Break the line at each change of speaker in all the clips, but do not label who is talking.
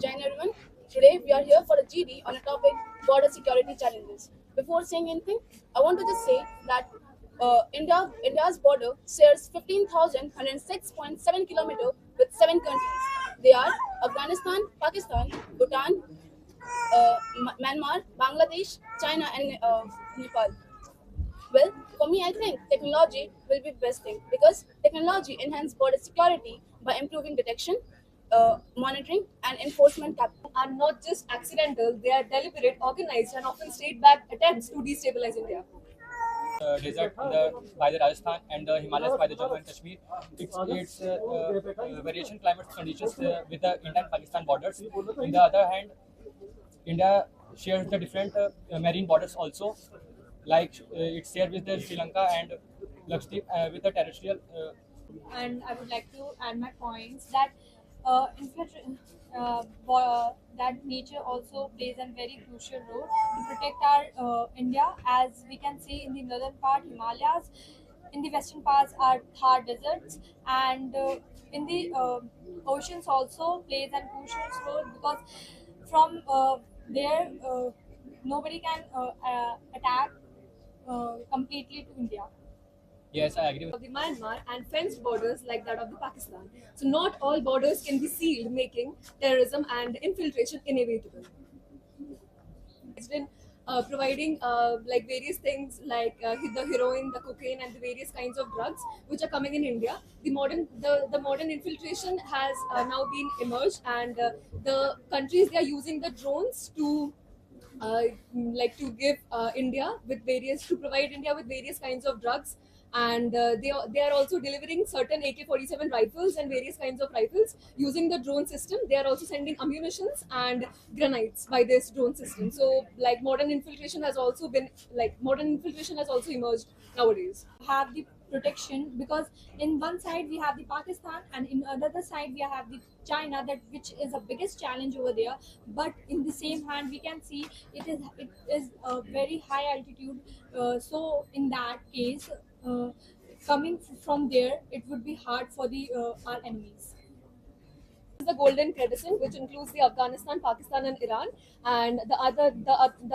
Jain everyone. Today we are here for a GD on a topic border security challenges. Before saying anything, I want to just say that India's border shares 15,106.7 kilometers with 7 countries. They are Afghanistan, Pakistan, Bhutan, Myanmar, Bangladesh, China, and Nepal. Well, for me, I think technology will be best thing because technology enhances border security by improving detection, monitoring, and enforcement
Are not just accidental, they are deliberate, organized, and often state-backed attempts to destabilize India.
Desert by the Rajasthan and the Himalayas by the Jammu and Kashmir. It's variation climate conditions with the India and Pakistan borders. On the other hand, India shares the different marine borders also, like it's shared with the Sri Lanka and Lakshadweep with the terrestrial.
And I would like to add my points that that nature also plays a very crucial role to protect our India, as we can see in the northern part Himalayas, in the western parts are Thar deserts, and in the oceans also plays a crucial role because from there nobody can attack completely to India.
Yes, I agree with.
Of the Myanmar and fenced borders like that of the Pakistan. So not all borders can be sealed, making terrorism and infiltration inevitable. It's been providing like various things like the heroin, the cocaine, and the various kinds of drugs which are coming in India. The modern infiltration has now been emerged, and the countries, they are using the drones to like to give India with various to provide India with various kinds of drugs, and they are also delivering certain AK-47 rifles and various kinds of rifles using the drone system. They are also sending ammunitions and grenades by this drone system. So like modern infiltration has also emerged nowadays. Have the protection because in one side we have the Pakistan and in another side we have the China, that which is the biggest challenge over there. But in the same hand we can see it is a very high altitude. So in that case, coming from there, it would be hard for the our enemies. The Golden Crescent, which includes the Afghanistan, Pakistan, and Iran, and the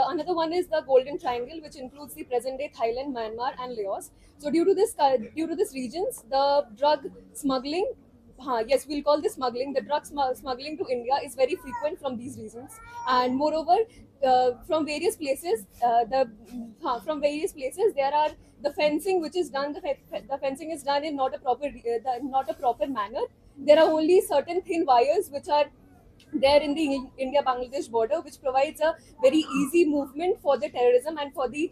another one is the Golden Triangle, which includes the present-day Thailand, Myanmar, and Laos. So due to this regions, the drug smuggling. Yes, we'll call this smuggling. The smuggling to India is very frequent from these reasons, and moreover, from various places, there are the fencing which is done. The fencing is done in not a proper manner. There are only certain thin wires which are there in the India-Bangladesh border, which provides a very easy movement for the terrorism and for the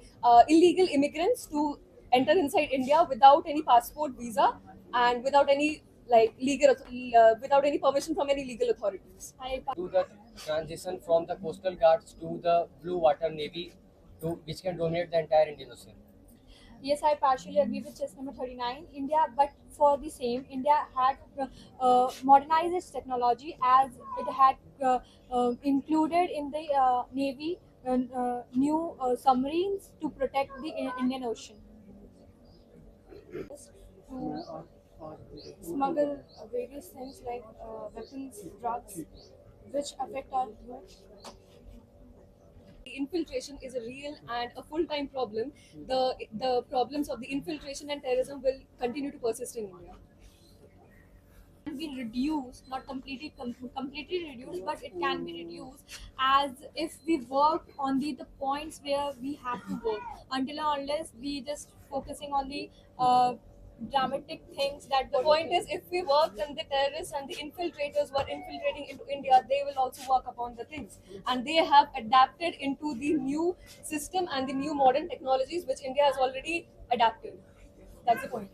illegal immigrants to enter inside India without any passport, visa, and without any without any permission from any legal authorities.
To the transition from the coastal guards to the blue water navy, which can dominate the entire Indian Ocean.
Yes, I partially agree with chess number 39. India, but for the same, India had modernized its technology as it had included in the Navy new submarines to protect the Indian Ocean. To smuggle various things like weapons, drugs, which affect our youth. Infiltration is a real and a full-time problem. The problems of the infiltration and terrorism will continue to persist in India. Can be reduced, not completely reduced, but it can be reduced as if we work on the points where we have to work. Until or unless we just focusing on the dramatic things, that the point is, if we work and the terrorists and the infiltrators were infiltrating into India, they will also work upon the things, and they have adapted into the new system and the new modern technologies which India has already adapted. That's the point.